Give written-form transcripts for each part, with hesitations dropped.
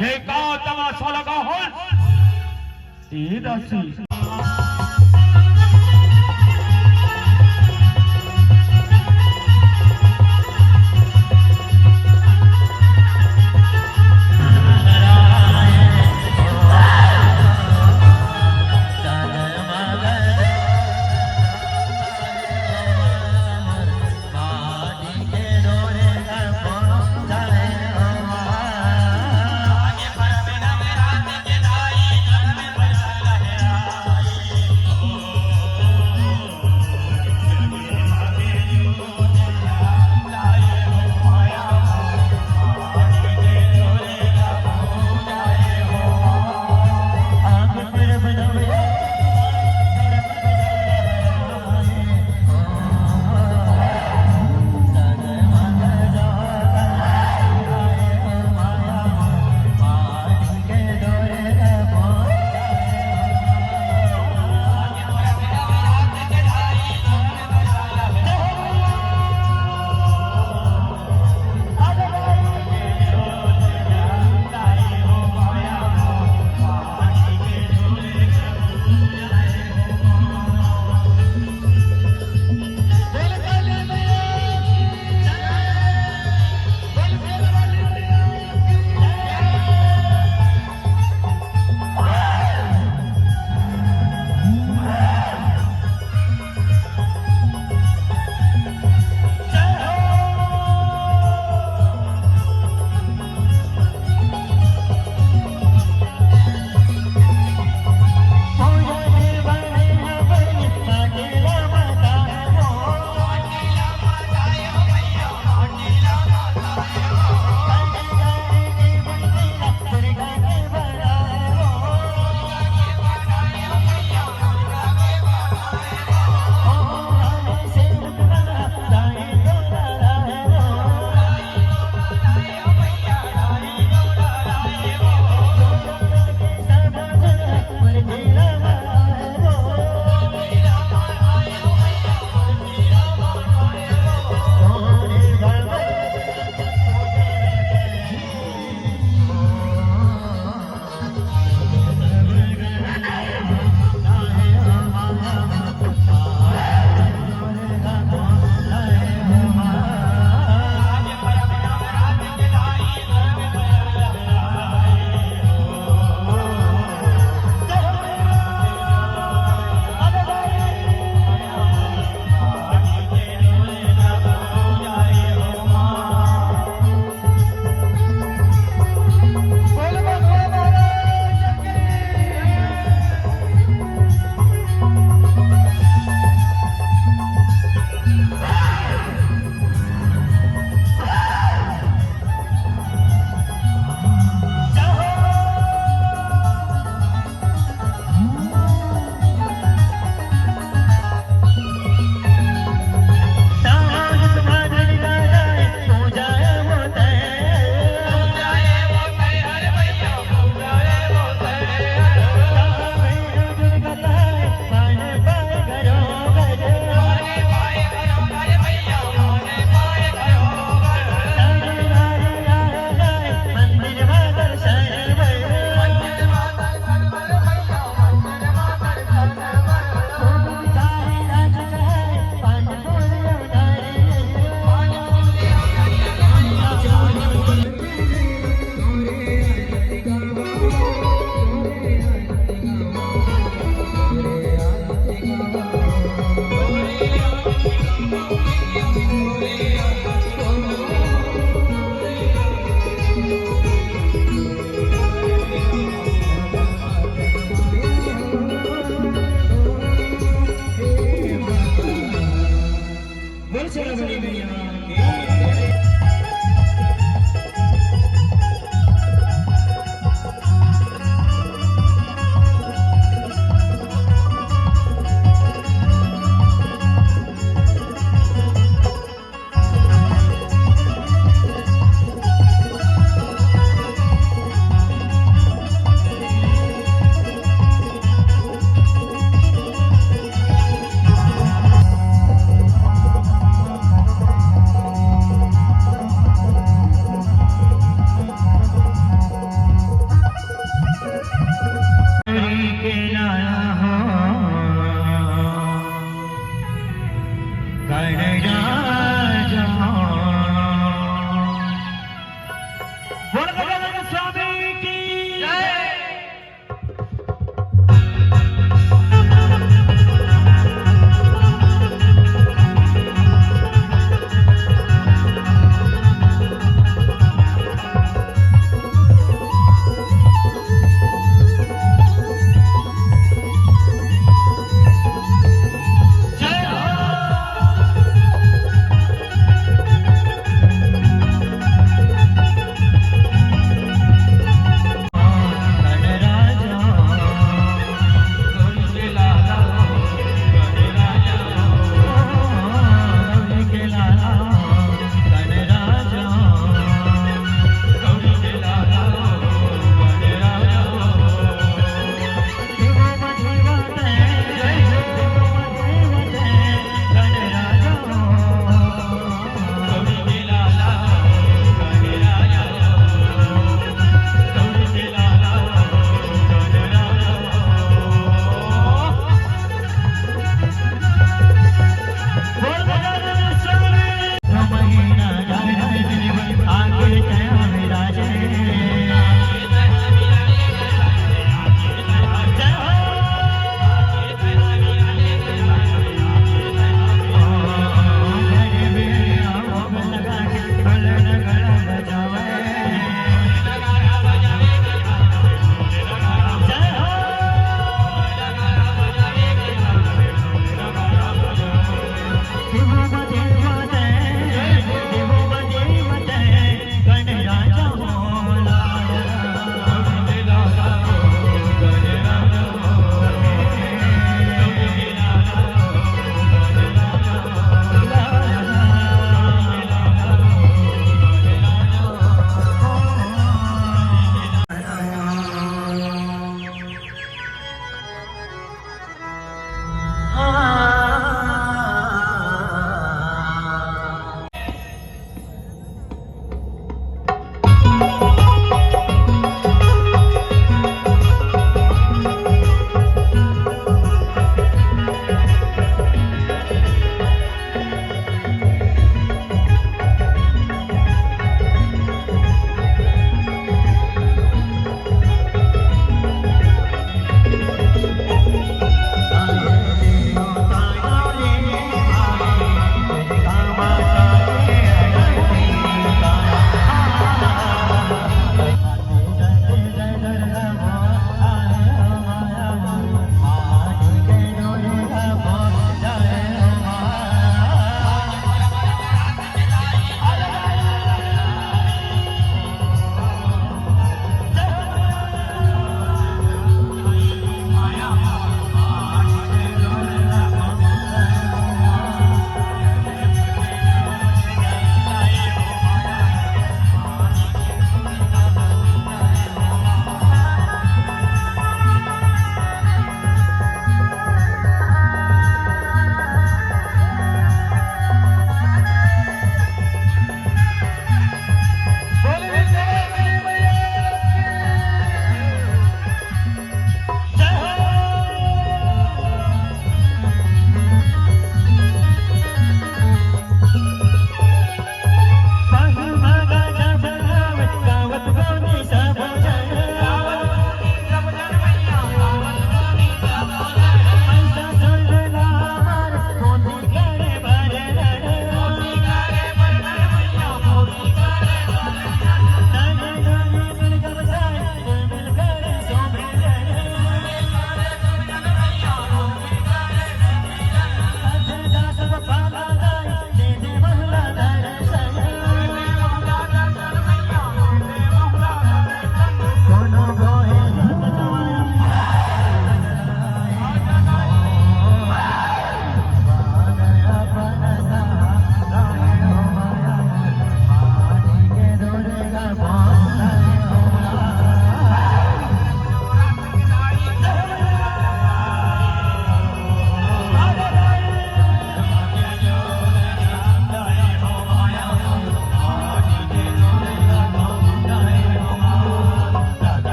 हे का तमाशा लगा हो दासी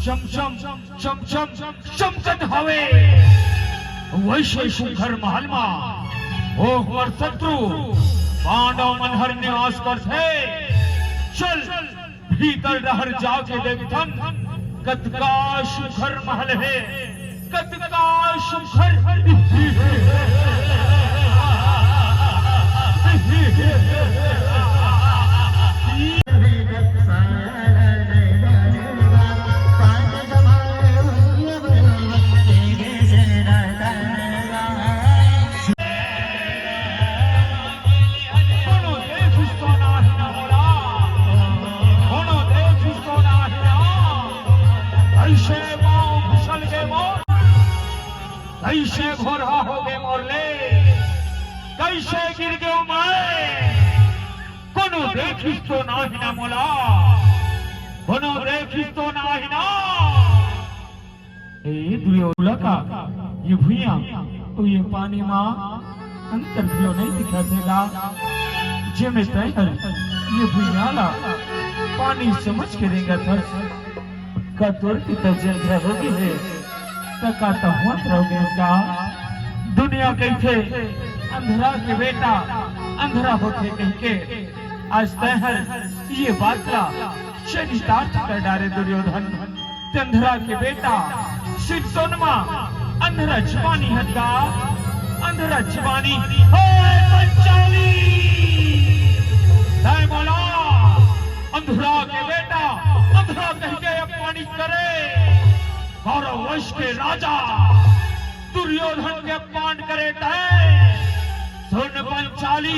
चमचम चमचम चमचत हवे वैसे सुघर महल में ओहर शत्रु पांडव मनहर निवास कर थे। चल भीतर रहर जाके देखथन कतका सुघर महल है, कतका सुघर कैसे घोरा हो गए मोरले, कैसे गिर गए मैं, कोनो देखिस तो नाही ना मोला, कोनो देखिस तो नाही ना। ए दुर्योधन का ये भुइया तो ये पानी मां अंतर क्यों नहीं दिखा देगा, जे में तैर ये भुइया ला पानी समझ के देगा था कतोर की तजल रहोगे है तका तो मत रहोगे इसका। दुनिया कैसे अंधरा के बेटा अंधरा होते कह के आज तहर ये बात का चरितार्थ कर डारे दुर्योधन। अंधरा के बेटा शिव सोनमा अंधरा जवानी हत्या, अंधरा जवानी पंचाली बोला अंधरा के बेटा अंधरा कह के अपमानित करे। कौरव वंश के राजा दुर्योधन के अपमान करे सुन पंचाली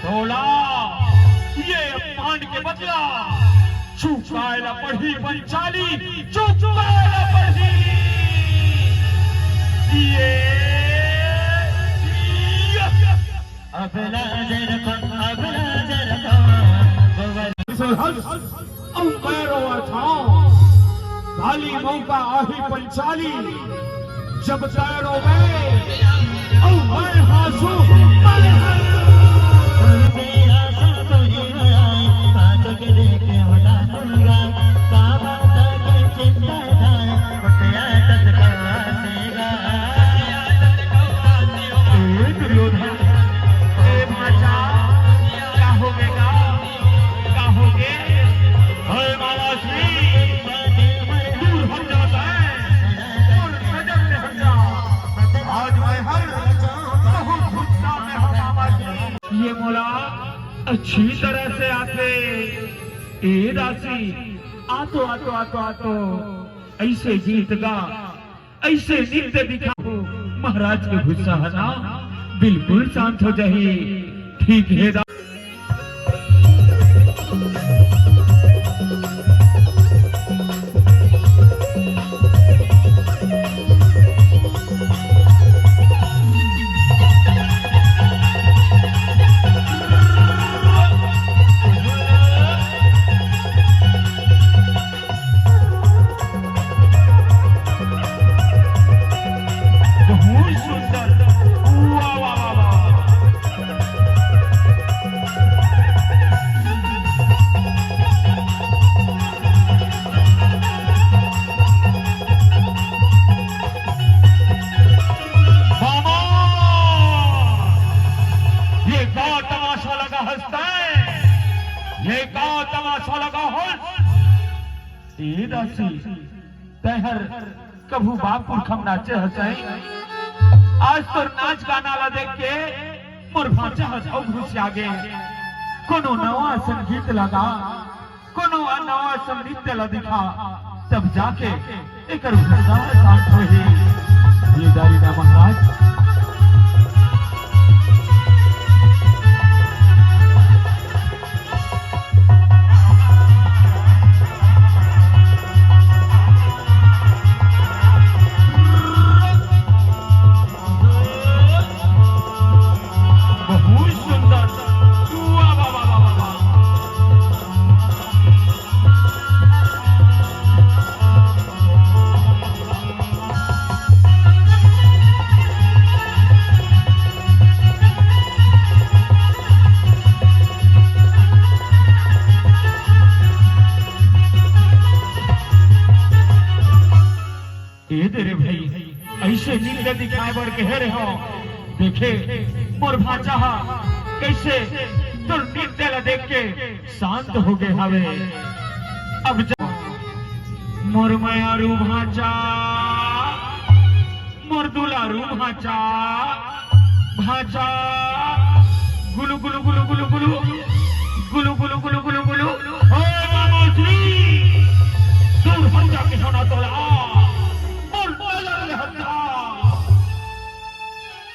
तोला ये अपमान के बदला चुकाएला पढ़ी पंचाली, चुकाएला पढ़ी ये खाली मौका आही पंचाली जब तैरो गए मैं हासू अच्छी तरह से आते ए दासी आतो आतो आतो आतो ऐसे गीत गा ऐसे नृत्य दिखाओ महाराज के गुस्सा है ना बिल्कुल शांत हो जाइए। ठीक है कभू बाप पुरखम नाचे हंसाई आज तो नाच गाना ला देख के मोर भांचा हंसाओ घुस आगे कोनो नवा संगीत लगा कोनो नवा संगीत ला दिखा तब जाके एक शांत होई। ये दारी ना महाराज ए तेरे भाई ऐसे नींद दिखाए बर कह रहे हो देखे मोर भाचा कैसे तो नींद ला देख के शांत हो गए हवे अब जा मोर मायारू भाचा मोर दुलारू भाचा भाचा गुलु गुलु गुलु गुलु गुलु गुलु गुलु गुलु गुलु गुलु ओ मामोश्री दूर हट जाके सोना तोला और बोला ले हटा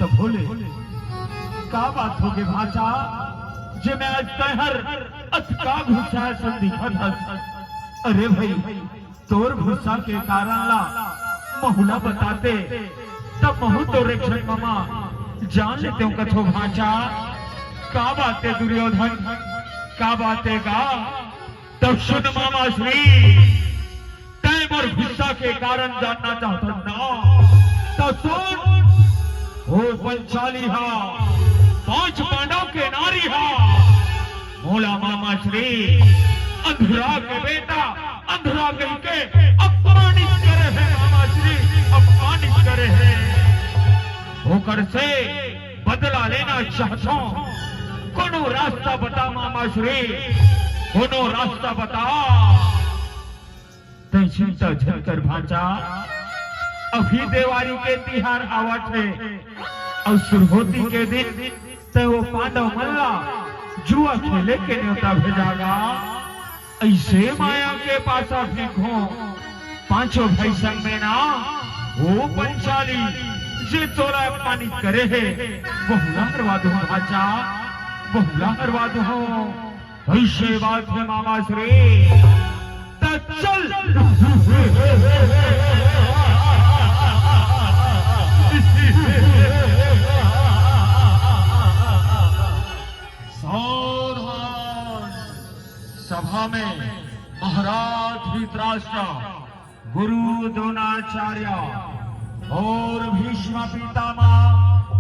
तब बोले का बात हो गई भाचा जे मैं आज तहर अटका घुसा संधि खत अरे भाई तोर घुसा के कारण ला महुला बताते तब महु तो रेक्षक मामा जान लेते हूँ कथो भाचा का बातें दुर्योधन का बातें का तब सुन मामा श्री टाइम और गुस्सा के कारण जानना चाहता ना तो सुन हो पंचाली हा 5 पांडव के नारी हा मोला मामा श्री अंधरा के बेटा अंधरा गई के अपमानित करे है मामा श्री अपमानित करे है होकर से बदला लेना चाहता हूं कोनो रास्ता बता मामा श्री कोनो रास्ता बता तै चिंता झनकर भाचा अभी दिवाली के तिहार आवत है और सुरहोती के दिन ते वो पांडव मल्ला जुआ खेले के न्योता भेजागा ऐसे माया के पासा फेंको 5 भाई संग में ना वो पंचाली जे तोरा अपमानित करे है बहुला करवा दो भाचा बहुला करवा दो ऐसे बात है मामा श्री चल सावधान सभा में महाराज धृतराष्ट्र गुरु द्रोणाचार्य और भीष्म पितामह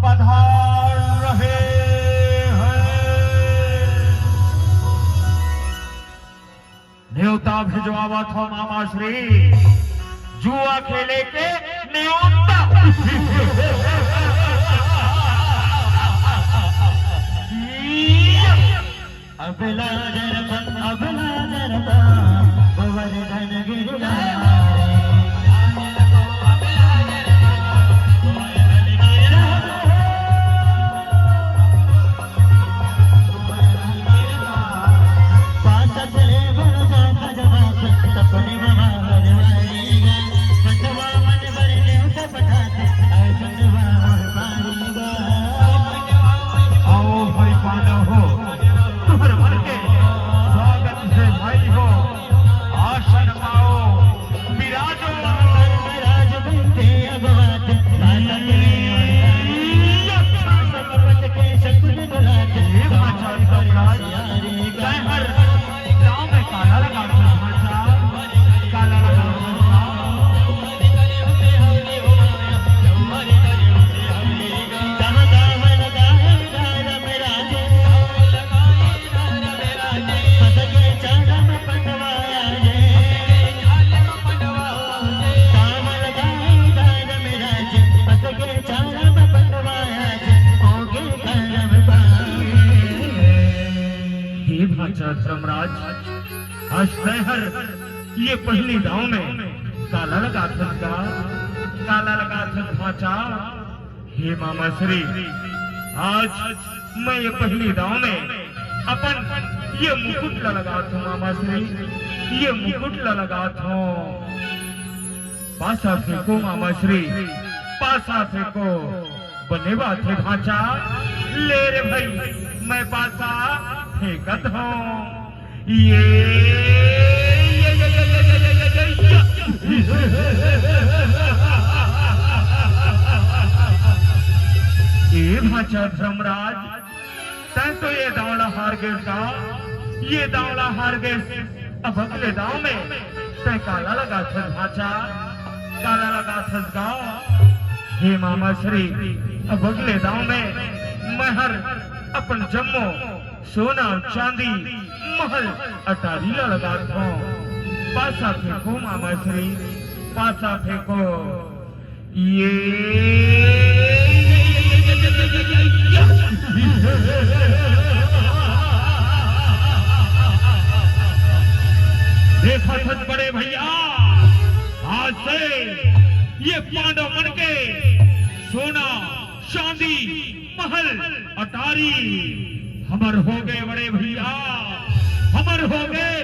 पधार रहे न्योता भिजवावा था मामा श्री जुआ खेले के न्योता अबला जरबा गोवर्धन गिरिराज धर्मराज आज हर ये पहली दाव में काला लगा था भाचा हे मामा श्री आज मैं ये पहली दाव में अपन ये मुकुट लगा था मामा श्री ये मुकुट लगा था पासा फेंको मामा श्री पासा फेंको बने बात है भाचा ले रे भाई मैं पासा फेंकत हूँ ये भाचा धर्मराज तै तो ये दावला हार गए का ये दावला हार गए अब अगले दाव में तै काला लगा था भाचा काला लगा था का हे मामा श्री अब अगले दाव में मैं हर अपन जम्मो सोना चांदी महल अटारी लगा था पासा फेंको मामा श्री पासा फेंको। ये देखा सच बड़े भैया, आज से ये पांडव मन के सोना चांदी महल अटारी हमर हो गए बड़े भैया, हमर हो गए।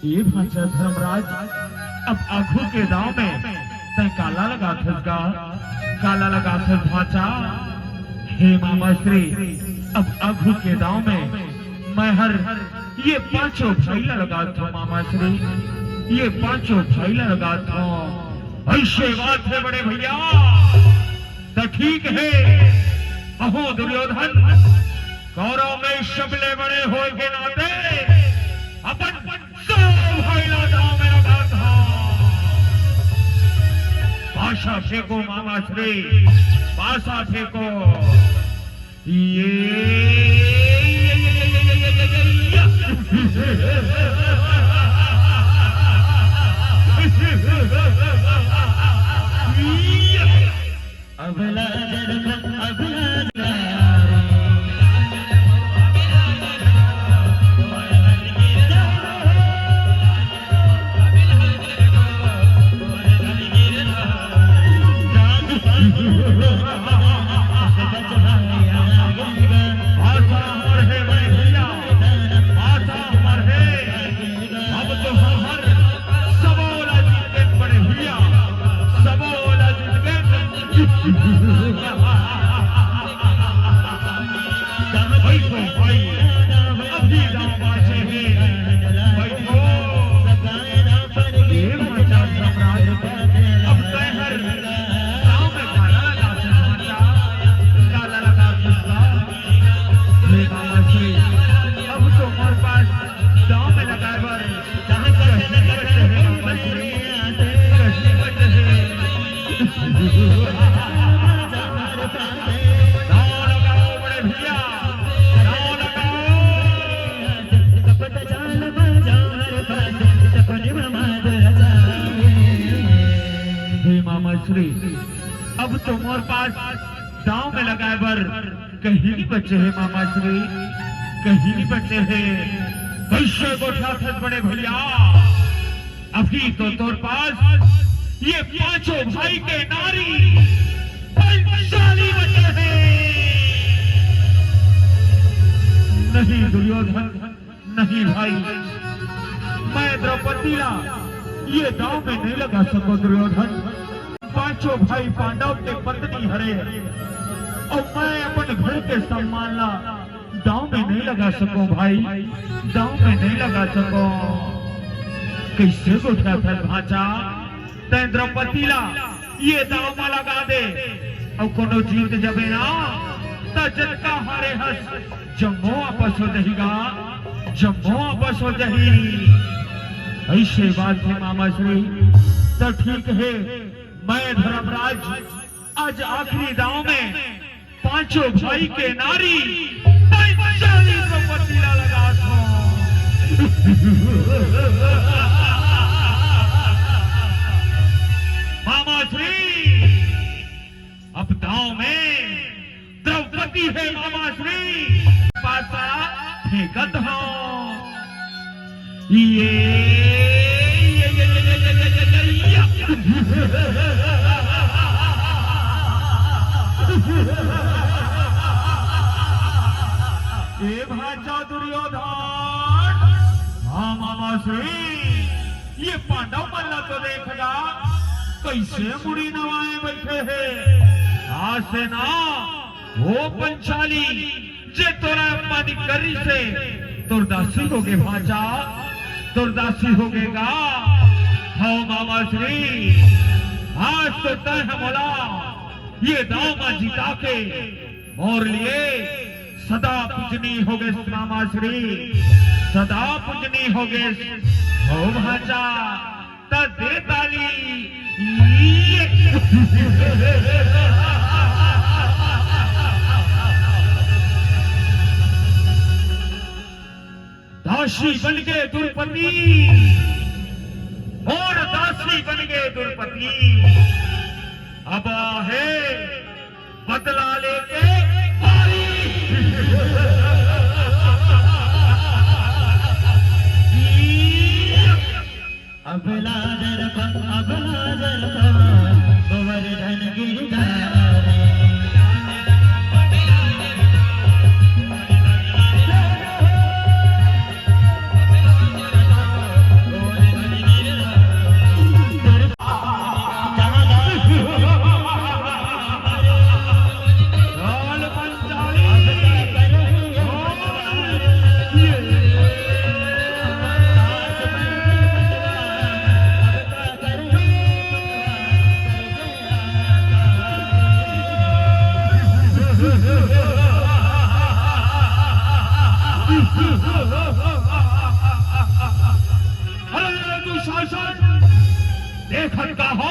ये भाषा धर्मराज अब आंखों के दाव में तय काला लगा थसगा, काला लगा थस भाचा। हे मामा श्री अब आंखों के दाव में मैं हर ये पांचों फाइला लगा था मामा श्री, ये पांचों फाइला लगा था। ऐसे बात है बड़े भैया तो ठीक है। अहो दुर्योधन कौरव में शबले बड़े हो के नाते अपन सब फाइला दाव में लगा था। पाशा फेंको मामा श्री, पाशा फेंको। अब तो मोर पास दांव में लगाए बर कहीं नहीं बचे है मामा श्री, कहीं नहीं बचे है। कैसे गोठा थस बड़े भैया, अभी तो तोर पास ये पांचों भाई के नारी पंचाली बचे हैं। नहीं दुर्योधन, नहीं भाई, मैं द्रौपदी ला ये दांव में नहीं लगा सको दुर्योधन। पांचों भाई पांडव के पत्नी हरे और मैं अपन घर के सम्मान ला दांव में नहीं लगा सको भाई, दांव में नहीं लगा सको। कैसे गोठा था भाचा, तै द्रौपदी ला ये दांव में लगा दे और कोनो जीत जबे ना तो जटका हारे हस जम्मो आपस हो जाएगा, जम्मो आपस हो जाही। ऐसे बात है मामा श्री तो ठीक है। मैं धर्मराज आज आखिरी दांव में पांचों भाई के नारी पंचाली द्रौपदी ला लगा था। मामा श्री अब दांव में द्रौपदी है मामा श्री, पासा फेंकत हो। ये भाचा दुर्योधन, हाँ मामा श्री ये पांडव मल्ला तो देखगा कैसे मुड़ी नवाए बैठे हैं। आज से ना वो पंचाली जे तोरा अपनी करी से तुरदासी हो गए भाचा, तुरदासी हो गएगा। हाँ मामा श्री आज तो तय हमला ये दांव में जिता के मोर लिए सदा पूजनी हो गए मामा श्री, सदा पूजनी हो गए हो भाचा। त दे ताली दासी बन गए दुर्पति और दासी बन गए दुर्पति। अब है बदला लेके अबला जरपा गोवर्धन गिरधारी। देखत का हो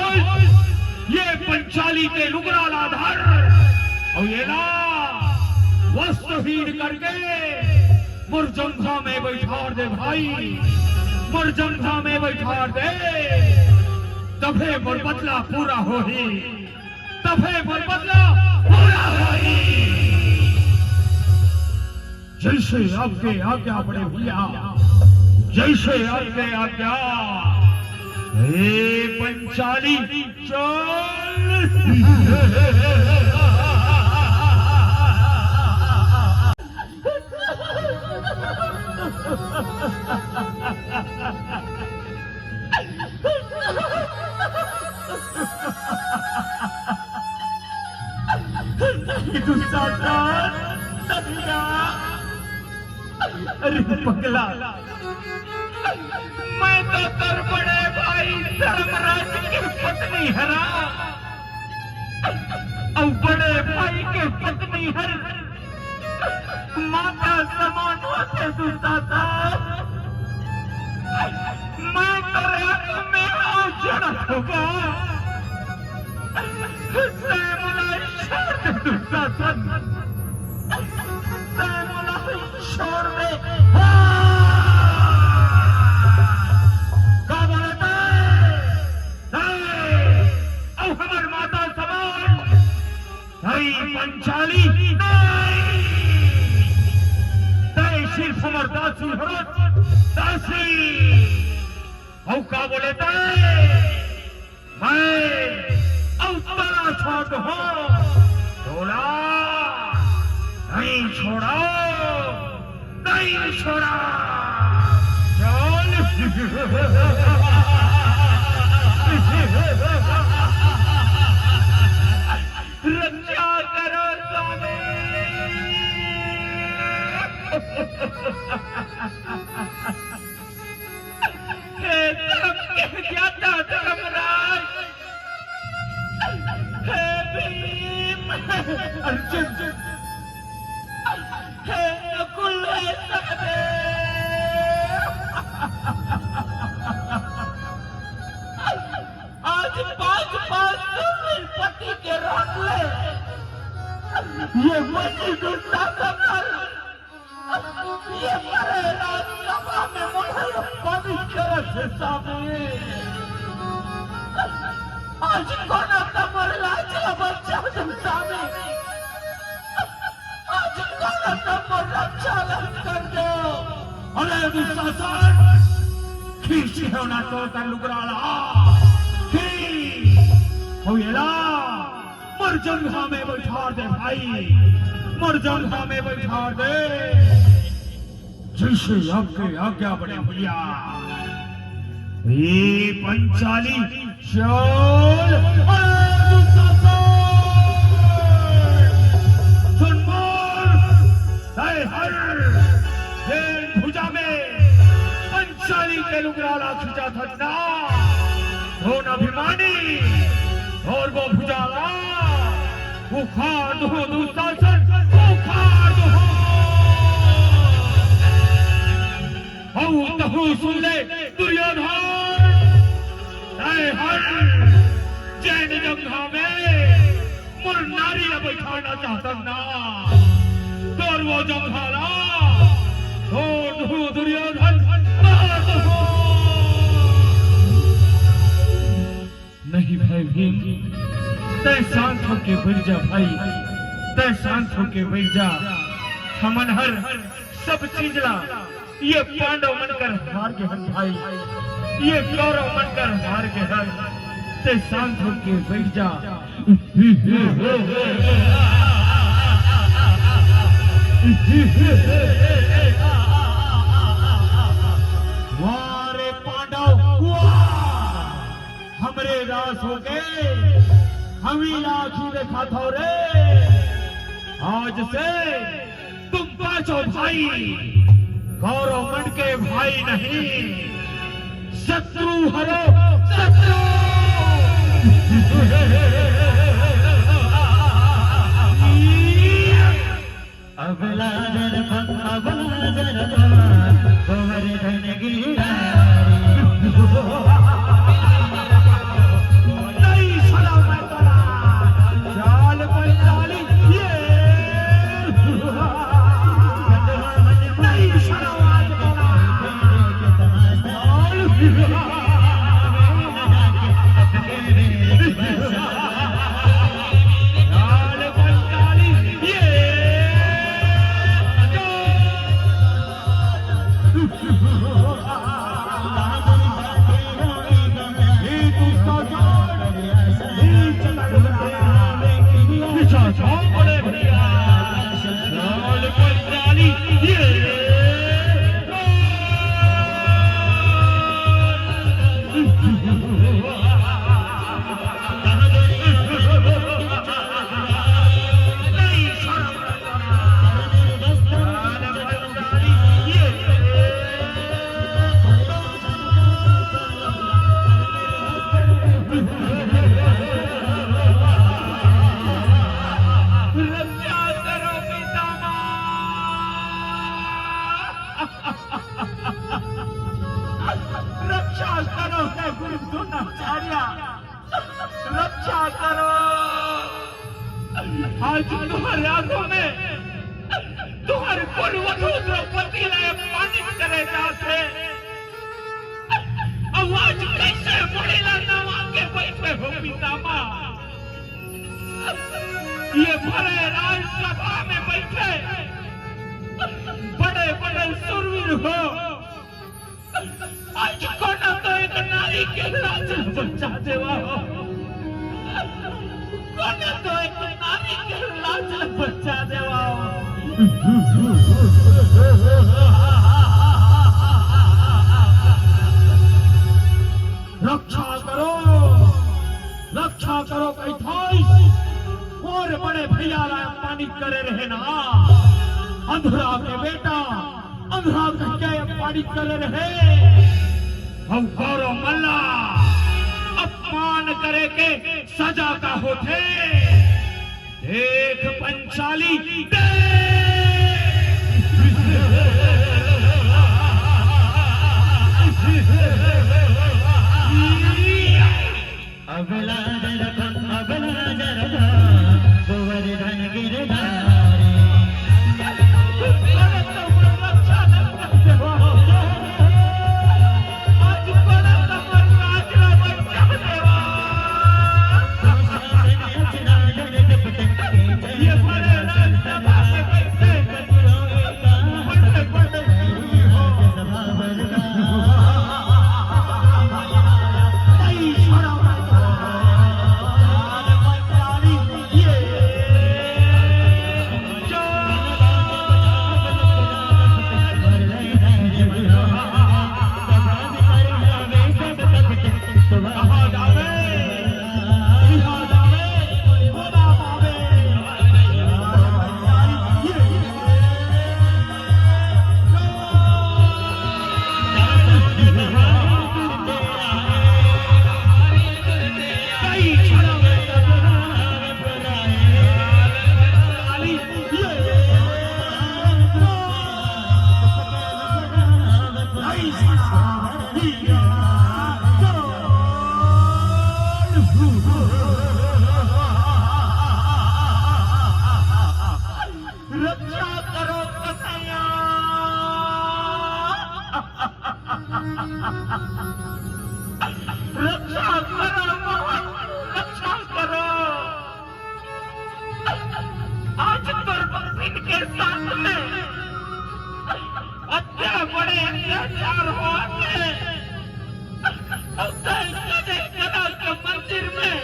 ये पंचाली के लुगराल आधार और ये ना वस्त्रहीन करके मुरजंघा में बैठा दे भाई, मुरजंघा में बैठा दे, तभे मोर बदला पूरा हो ही, तभे मोर बदला पूरा हो ही। जैसे आपके आज्ञा बड़े भैया, जैसे आपके आज्ञा। हे पंचाली चल। दुशासन, अरे पगला, मैं तो तर बड़े भाई धर्मराज की पत्नी हरा और बड़े भाई के पत्नी हर माता समान होते दुशासन। मैं तो रात में औजड़ होगा दुशासन, छोड़ दे। पंचाली सिर्फ हमर दासी हरत दासी औ का बोले मैं अवतरा छोड़ हो छोड़ा नहीं छोड़ा नहीं छोड़ा रक्षा करो स्वामी। हे धर्म के ज्ञाता धर्मराज, हे भीम, अर्जुन, हे नकुल, हे सहदेव, आज 5-5 पति के रोक ले ये मनी दुशासन पर ये परेला सभा में मुझे पवित्र से सामने आज कौन तमर लाज बच्चा सामने आज कौन तमर रक्षा कर दो। अरे दुशासन खींची है ना तो कर लुगराला हो ये ला मुरजंघा में बैठा दे भाई, मुरजंघा में बैठा दे। जैसे आपके आज्ञा बड़े भैया। ये पंचाली चल। भुजा में पंचाली के लुगराला खींचा था धोन अभिमानी और वो भुजाला उखाड़ दो दुशासन, उखाड़ दो। तहु सुन ले दुर्योधन, जैन जंघा में मुर नारी बैठाना चाहता ना तो वो जंघाला दुर्योधन तय शांत होके बैठ जा भाई, तय शांत होके बैठ जा। हमन हर सब चीज ला ये पांडव मनकर हार के हर भाई, ये कौरव मनकर हार के हर। तय शांत होके बैठ जा। वारे पांडव वाह, हमरे रास हो गए, हम ही आँखी देखा था रे। आज से तुम पांचों भाई कौरव मन के भाई नहीं, शत्रु हरो शत्रु। अबला जरपा गोवर्धन गिरिधारी। नहीं सदा मैं तोरा चाल पर चाली ये नहीं सदा आज तोरा चाल पर चाली ये रक्षा करो हे गुरु द्रोणाचार्य, रक्षा करो। आज तुम्हारे आंखों में तुम्हारे कुलवधु द्रौपदी ने पानी करे जाते, अब आज कैसे मुड़ेला नवा के बैठे हो पितामा। ये बड़े राजसभा में बैठे बड़े बड़े सुरवीर हो, आज कोना तो एक नारी के लाज बचा देवा हो, कोना तो एक नारी के लाज बचा देवा हो। रक्षा करो, रक्षा करो कैथाई और बड़े भैया ला पानी करे रहे ना। अंधरा के बेटा अंधरा के पानी करे रहे, हम गौरव मल्ला अपमान करे के सजा का होते। देख पंचाली अबला जरपा गोवर्धन गिरिधारी। रक्षा करो, रक्षा करो। के साथ में बड़े अत्याचार होते के मंदिर में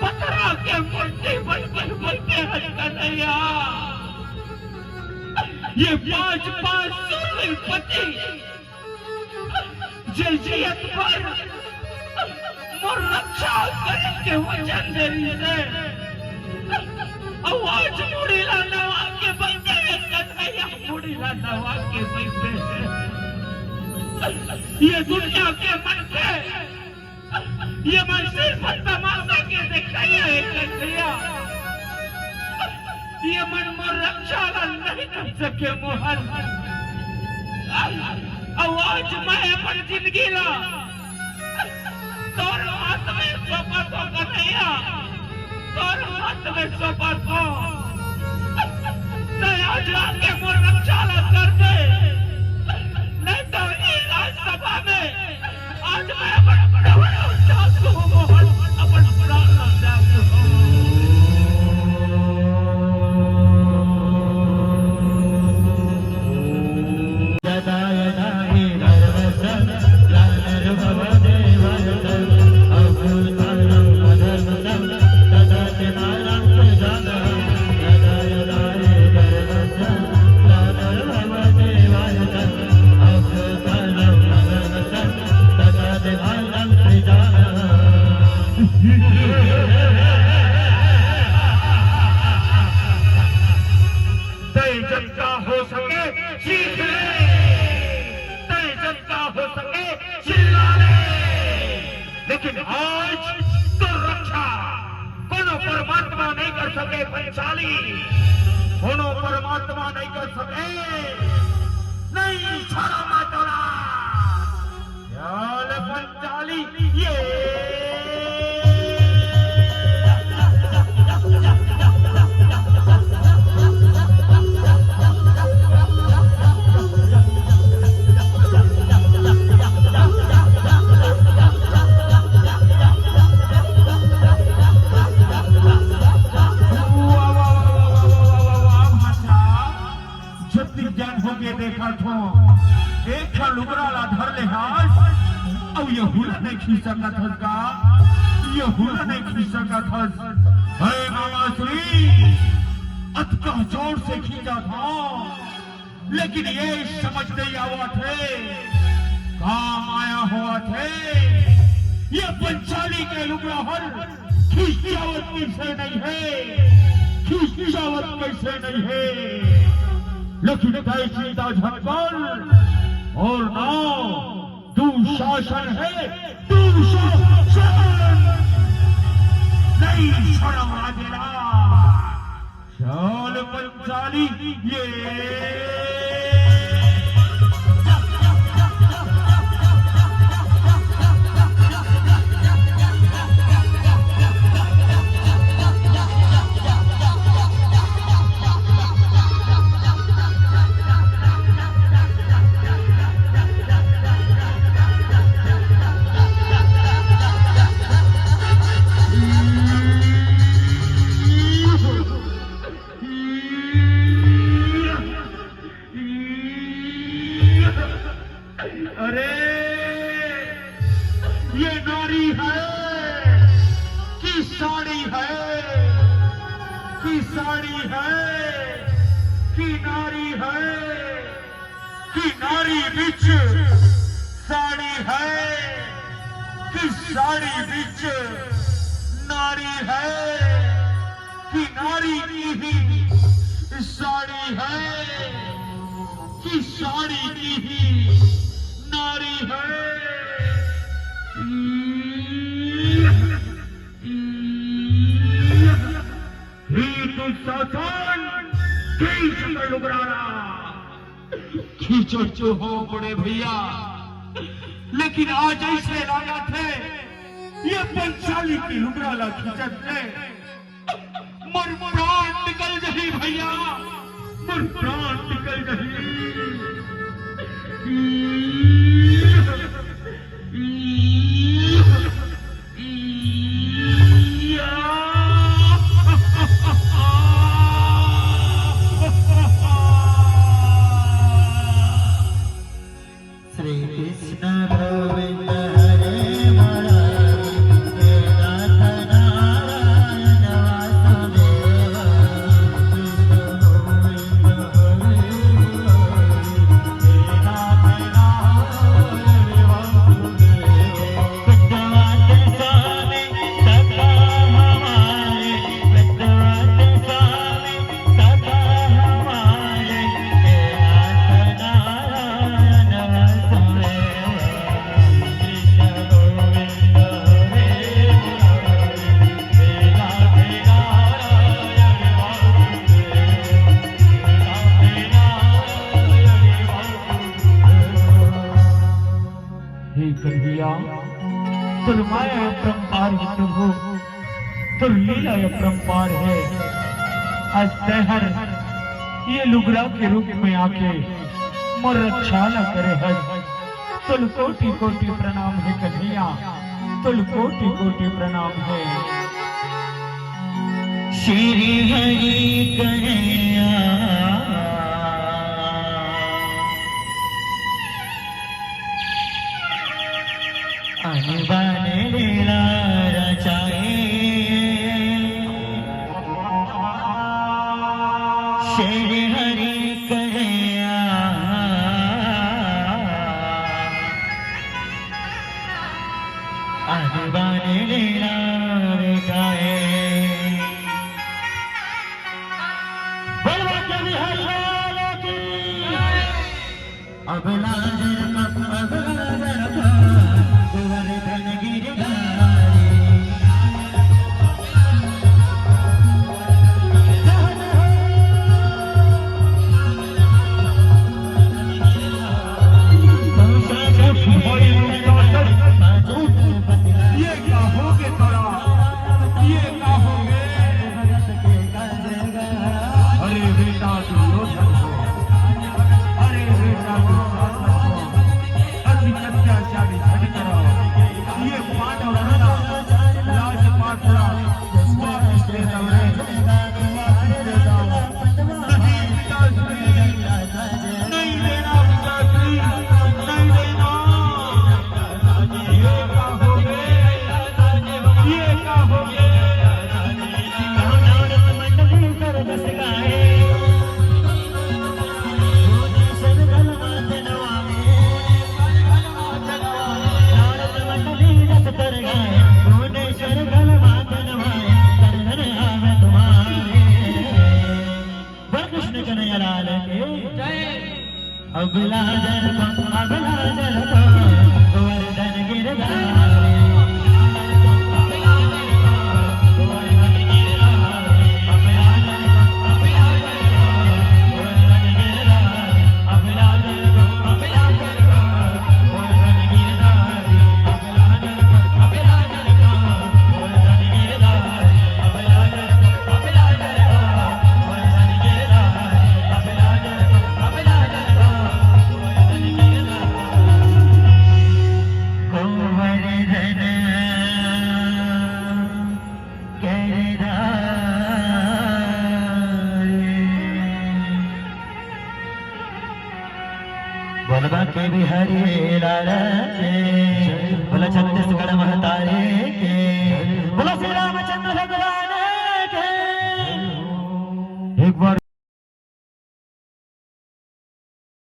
पथरा के मूर्ति बनते हैं कन्हैया। ये पांच सूरवीर पति जलजियत पर मोर रक्षा करके वचन देने से आवाज मुड़ीला नवा के बैठे कन्हैया, मुड़ीला नवा के बैठे। ये दुनिया के मन से ये मन सिर्फ तमाशा के दिखाया है कन्हैया। ये मन मोर रक्षा नहीं कर सके मोहन। आवाज मैं अपन जिंदगी ला तोर हाथ में सौंपा तो कन्हैया, तोर हाथ में सौंपा तो आज आके मोर रक्षा कर दे, नहीं तो इस राजसभा में आज मैं अपन प्राण त्याग दूं मोहन, अपन प्राण त्याग दूं। लेकिन आज तो रक्षा कोनो परमात्मा नहीं कर सके पंचाली, कोनो परमात्मा नहीं कर सके, नहीं छोड़ा मातोड़ा यार पंचाली। ये देखा थो एक लुगराला धर ले हाथ अब ये हुला नहीं खींच सकत का, ये हुला नहीं खींच सकत। अरे मामा श्री अतका जोर से खींचा था, लेकिन ये समझ नहीं आवा थे काम आया हुआ थे। ये पंचाली के लुगरा हल खींचावत कैसे नहीं है, खींचावत कैसे नहीं है। लेकिन सीता झटकल और नाम दुशासन है, दुशासन नहीं शर्म आदिला। चल पंचाली ये खींचो हो बड़े भैया। लेकिन आज ऐसे लाया थे ये पंचाली की लुगराला खींचत थे, मर प्राण निकल रही भैया, मर प्राण निकल रही। कन्हैया माया अपरंपार है प्रभु, लीला अपरंपार है। आज तहर ये लुगरा के रूप में आके मोर रक्षा न करे है। तुल कोटि कोटि प्रणाम है कन्हैया, तुल कोटि कोटि प्रणाम है। श्री हरि कन्हैया अनबाने लीला रचाए, श्री हरि कन्हैया अनबाने लीला रचाए। अबला गोवर्धन गिरधारी ये कहोगे तोरा, ये कहोगे अरे बेटा दुर्योधन हो, अरे बेटा दुशासन हो, अति अत्याचारी हट करो। ये पांडव रहा राजपाट रहा वापस ले जाओ रे, वापस ले जाओ। नहीं पिताश्री, नहीं देना पिताश्री, नहीं देना। ये कहोगे, ये कहोगे मंडली कर बस गाए, सरगल मात नवाए, मंडली रस कर गाए, सरगल मात नवाए, करधन आवे तुम्हारे। बोल कृष्ण कन्हैया लाल के अबला जल को गोवर्धन गिरधारी। बोलबा के बिहारी लाल के, बोला छत्तीसगढ़ महतारे के, बोला श्री रामचंद्र भगवान के। एक बार